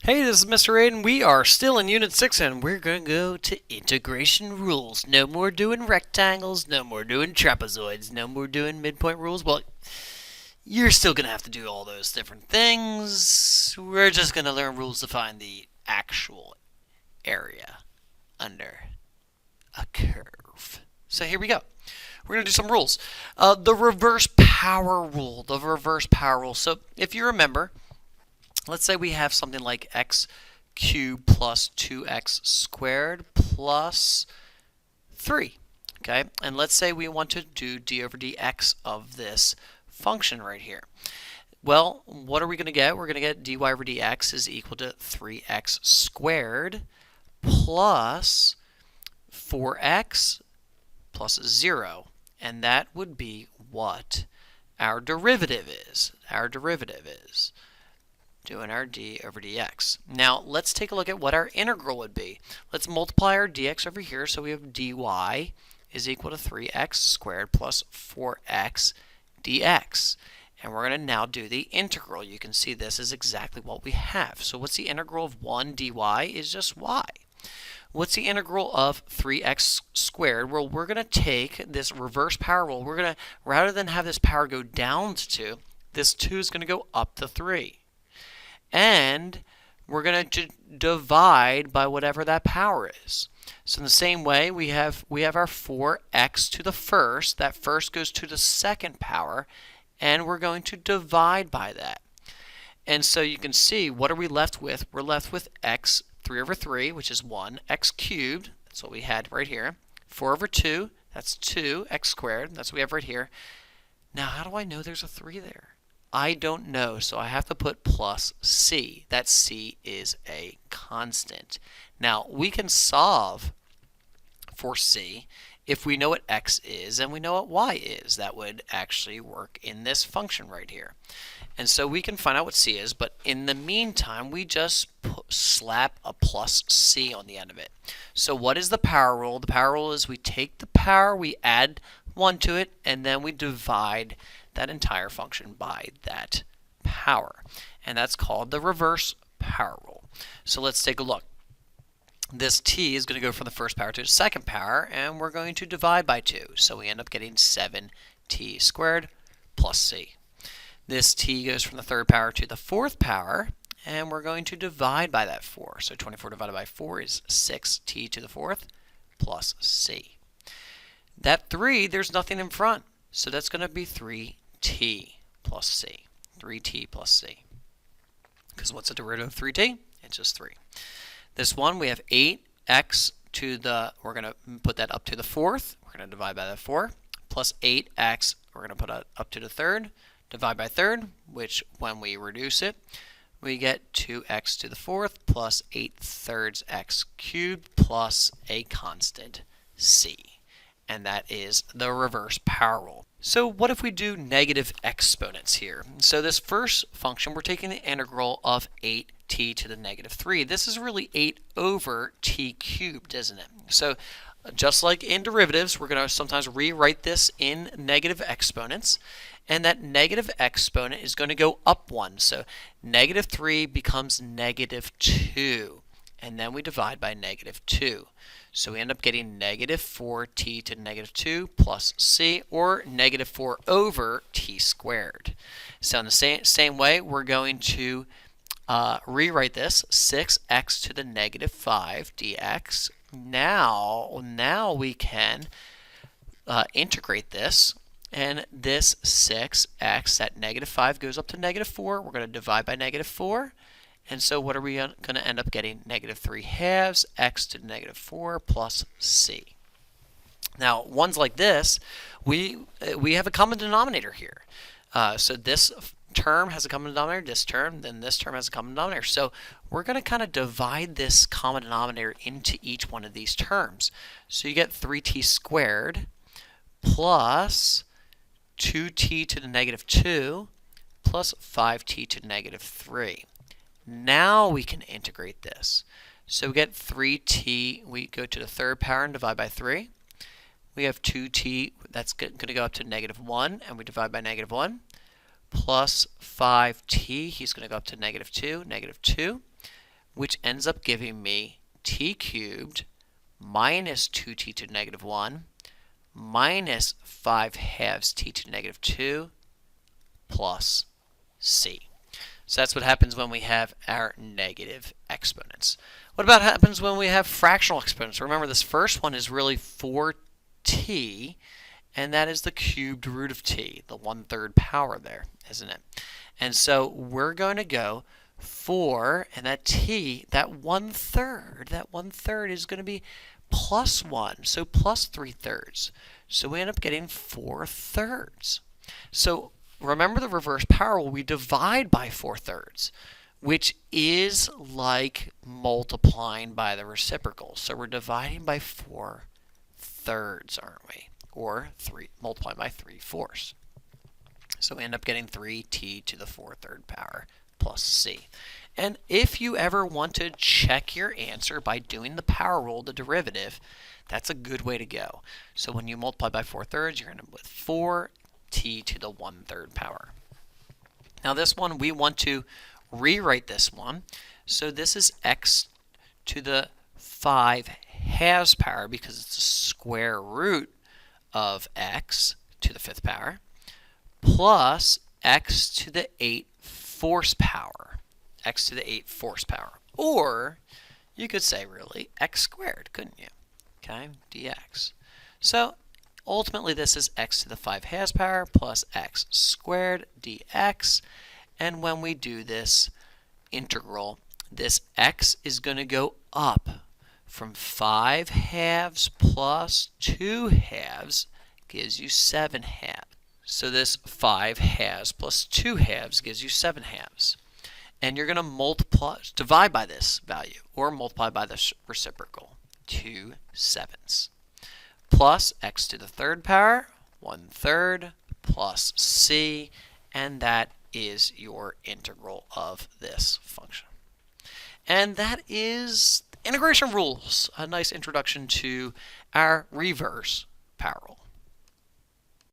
Hey, this is Mr. Aiden. We are still in Unit 6 and we're going to go to integration rules. No more doing rectangles, no more doing trapezoids, no more doing midpoint rules. Well, you're still going to have to do all those different things. We're just going to learn rules to find the actual area under a curve. So here we go. We're going to do some rules. The reverse power rule. The reverse power rule. So if you remember, let's say we have something like x cubed plus 2x squared plus 3. Okay, and let's say we want to do d over dx of this function right here. Well, what are we going to get? We're going to get dy over dx is equal to 3x squared plus 4x plus 0. And that would be what our derivative is. Our derivative is doing our d over dx. Now, let's take a look at what our integral would be. Let's multiply our dx over here. So we have dy is equal to 3x squared plus 4x dx. And we're going to now do the integral. You can see this is exactly what we have. So what's the integral of 1 dy is just y. What's the integral of 3x squared? Well, we're going to take this reverse power rule. We're going to, rather than have this power go down to 2, this 2 is going to go up to 3. And we're going to divide by whatever that power is. So in the same way, we have our 4x to the first. That first goes to the second power, and we're going to divide by that. And so you can see, what are we left with? We're left with x 3 over 3, which is 1, x cubed, that's what we had right here, 4 over 2, that's 2, x squared, that's what we have right here. Now, how do I know there's a 3 there? I don't know, so I have to put plus c. That c is a constant. Now, we can solve for c if we know what x is and we know what y is. That would actually work in this function right here. And so we can find out what c is, but in the meantime, we just slap a plus c on the end of it. So what is the power rule? The power rule is we take the power, we add 1 to it, and then we divide that entire function by that power. And that's called the reverse power rule. So let's take a look. This t is going to go from the first power to the second power, and we're going to divide by 2. So we end up getting 7t squared plus c. This t goes from the third power to the fourth power, and we're going to divide by that 4. So 24 divided by 4 is 6t to the fourth plus c. That 3, there's nothing in front, so that's going to be 3t plus c. 3t plus c. Because what's the derivative of 3t? It's just 3. This one, we have 8x to the, we're going to put that up to the fourth. We're going to divide by that 4. Plus 8x, we're going to put it up to the third. Divide by third, which when we reduce it, we get 2x to the fourth plus 8/3 x cubed plus a constant c. And that is the reverse power rule. So what if we do negative exponents here? So this first function, we're taking the integral of 8t to the negative 3. This is really 8 over t cubed, isn't it? So just like in derivatives, we're going to sometimes rewrite this in negative exponents. And that negative exponent is going to go up 1. So negative 3 becomes negative 2. And then we divide by negative 2. So we end up getting negative 4t to the negative 2 plus c, or negative 4 over t squared. So in the same way, we're going to rewrite this, 6x to the negative 5 dx. Now we can integrate this. And this 6x, that negative 5 goes up to negative 4. We're going to divide by negative 4. And so what are we going to end up getting? Negative 3/2 x to the negative 4 plus c. Now, ones like this, we have a common denominator here. So this term has a common denominator, this term, then this term has a common denominator. So we're going to kind of divide this common denominator into each one of these terms. So you get 3t squared plus 2t to the negative 2 plus 5t to the negative 3. Now we can integrate this. So we get 3t, we go to the third power and divide by 3. We have 2t, that's going to go up to negative 1, and we divide by negative 1, plus 5t, he's going to go up to negative 2, negative 2. which ends up giving me t cubed minus 2t to the negative 1 minus 5 halves t to the negative 2 plus c. So that's what happens when we have our negative exponents. What about happens when we have fractional exponents? Remember, this first one is really 4t, and that is the cubed root of t, the 1/3 power there, isn't it? And so we're going to go 4, and that t, that 1/3 is going to be plus 1, so plus 3/3. So we end up getting 4/3. So remember, the reverse power rule, we divide by 4/3, which is like multiplying by the reciprocal. So we're dividing by 4/3, aren't we? Or multiplying by 3/4. So we end up getting 3t to the 4/3 power plus c. And if you ever want to check your answer by doing the power rule, the derivative, that's a good way to go. So when you multiply by 4/3, you're going to end up with 4t to the 1/3 power. Now this one, we want to rewrite this one. So this is x to the 5 halves power, because it's the square root of x to the 5th power, plus x to the 8 fourths power. X to the 8 fourths power. Or you could say, really, x squared, couldn't you? Okay, dx. So ultimately, this is x to the 5 halves power plus x squared dx. And when we do this integral, this x is going to go up from 5 halves plus 2 halves gives you 7 halves. So this 5 halves plus 2 halves gives you 7 halves. And you're going to divide by this value, or multiply by the reciprocal, 2 7ths. Plus x to the 3rd power, 1/3, plus c, and that is your integral of this function. And that is integration rules, a nice introduction to our reverse power rule.